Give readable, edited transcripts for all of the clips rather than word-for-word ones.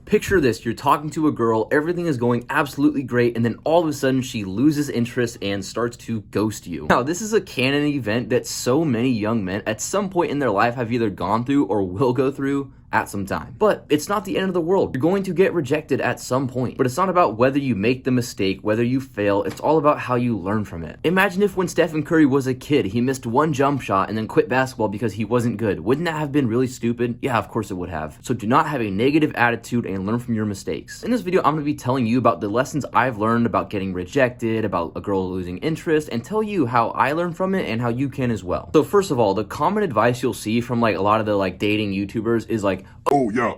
Picture this, you're talking to a girl, everything is going absolutely great, and then all of a sudden she loses interest and starts to ghost you. Now, this is a canon event that so many young men at some point in their life have either gone through or will go through at some time. But it's not the end of the world. You're going to get rejected at some point. But it's not about whether you make the mistake, whether you fail. It's all about how you learn from it. Imagine if when Stephen Curry was a kid, he missed one jump shot and then quit basketball because he wasn't good. Wouldn't that have been really stupid? Yeah, of course it would have. So do not have a negative attitude and learn from your mistakes. In this video, I'm going to be telling you about the lessons I've learned about getting rejected, about a girl losing interest, and tell you how I learned from it and how you can as well. So first of all, the common advice you'll see from like a lot of the dating YouTubers is like, oh yeah,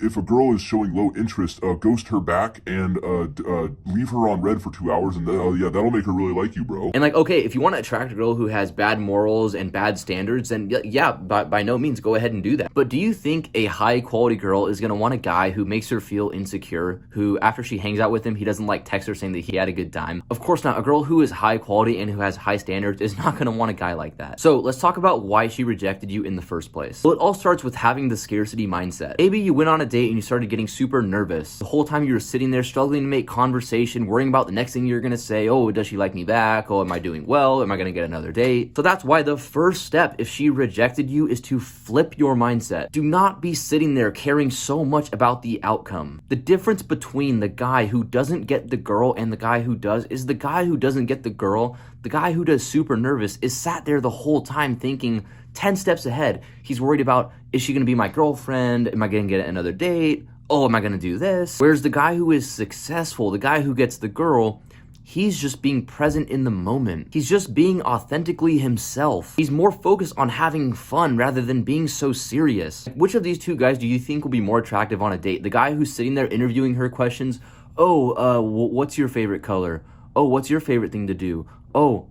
if a girl is showing low interest, ghost her back and leave her on red for 2 hours, and yeah, that'll make her really like you, bro. And like, okay, if you want to attract a girl who has bad morals and bad standards, then yeah, by no means go ahead and do that. But do you think a high quality girl is going to want a guy who makes her feel insecure, who after she hangs out with him, he doesn't like text her saying that he had a good time? Of course not. A girl who is high quality and who has high standards is not going to want a guy like that. So let's talk about why she rejected you in the first place. Well, it all starts with having the scarcity mindset. Maybe you went on a date and you started getting super nervous. The whole time you were sitting there struggling to make conversation, worrying about the next thing you're going to say. Oh, does she like me back? Oh, am I doing well? Am I going to get another date? So that's why the first step, if she rejected you, is to flip your mindset. Do not be sitting there caring so much about the outcome. The difference between the guy who doesn't get the girl and the guy who does is the guy who doesn't get the girl, the guy who does super nervous, is sat there the whole time thinking 10 steps ahead. He's worried about, is she going to be my girlfriend? Am I going to get another date? Oh, am I going to do this? Whereas the guy who is successful, the guy who gets the girl, he's just being present in the moment. He's just being authentically himself. He's more focused on having fun rather than being so serious. Which of these two guys do you think will be more attractive on a date? The guy who's sitting there interviewing her questions, oh, what's your favorite color? Oh, what's your favorite thing to do? Oh,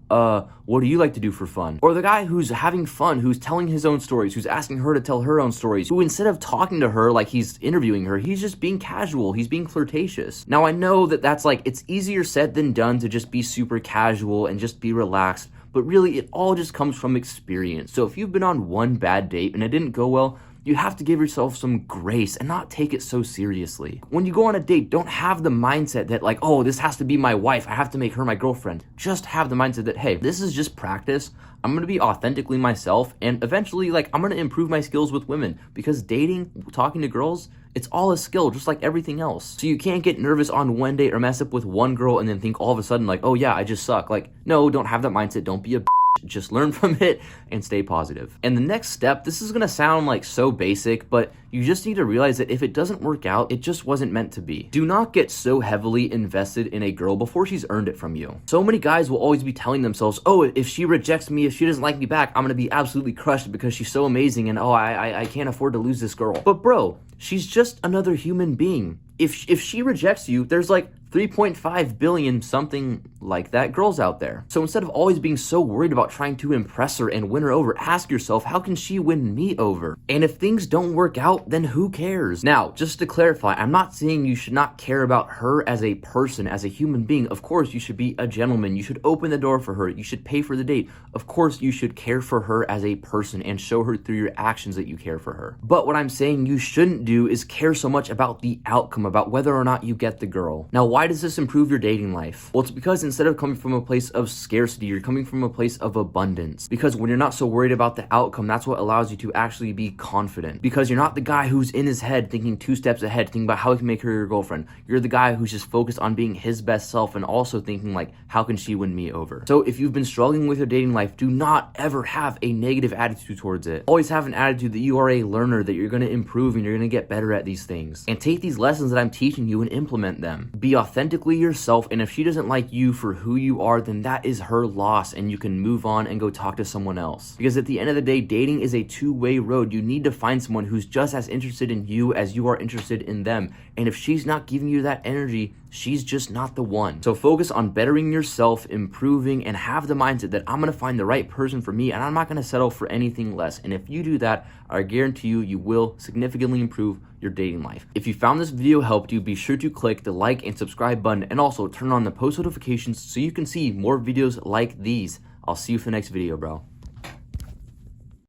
what do you like to do for fun? Or the guy who's having fun, who's telling his own stories, who's asking her to tell her own stories, who instead of talking to her like he's interviewing her, he's just being casual, he's being flirtatious. Now I know that that's like, it's easier said than done to just be super casual and just be relaxed, but really it all just comes from experience. So if you've been on one bad date and it didn't go well, you have to give yourself some grace and not take it so seriously. When you go on a date, don't have the mindset that like, oh, this has to be my wife, I have to make her my girlfriend. Just have the mindset that, hey, this is just practice. I'm going to be authentically myself, and eventually, like, I'm going to improve my skills with women, because dating, talking to girls, it's all a skill, just like everything else. So you can't get nervous on one date or mess up with one girl and then think all of a sudden like, oh yeah, I just suck. Like, no, don't have that mindset. Don't be a just learn from it and stay positive. And the next step, this is going to sound like so basic, but you just need to realize that if it doesn't work out, it just wasn't meant to be. Do not get so heavily invested in a girl before she's earned it from you. So many guys will always be telling themselves, oh, if she rejects me, if she doesn't like me back, I'm going to be absolutely crushed because she's so amazing, and oh, I can't afford to lose this girl. But bro, she's just another human being. If she rejects you, there's like 3.5 billion something like that girls out there. So instead of always being so worried about trying to impress her and win her over, ask yourself, how can she win me over? And if things don't work out, then who cares? Now, just to clarify, I'm not saying you should not care about her as a person, as a human being. Of course, you should be a gentleman. You should open the door for her. You should pay for the date. Of course, you should care for her as a person and show her through your actions that you care for her. But what I'm saying you shouldn't do is care so much about the outcome, about whether or not you get the girl. Now, why does this improve your dating life? Well, it's because instead of coming from a place of scarcity, you're coming from a place of abundance. Because when you're not so worried about the outcome, that's what allows you to actually be confident. Because you're not the guy who's in his head thinking 2 steps ahead, thinking about how he can make her your girlfriend. You're the guy who's just focused on being his best self and also thinking like, how can she win me over? So if you've been struggling with your dating life, do not ever have a negative attitude towards it. Always have an attitude that you are a learner, that you're going to improve and you're going to get better at these things. And take these lessons that I'm teaching you and implement them. Be authentically yourself, and if she doesn't like you for who you are, then that is her loss and you can move on and go talk to someone else. Because at the end of the day, dating is a two-way road. You need to find someone who's just as interested in you as you are interested in them. And if she's not giving you that energy, she's just not the one. So focus on bettering yourself, improving, and have the mindset that I'm going to find the right person for me and I'm not going to settle for anything less. And if you do that, I guarantee you, you will significantly improve your dating life. If you found this video helped you, be sure to click the like and subscribe button and also turn on the post notifications so you can see more videos like these. I'll see you for the next video, bro.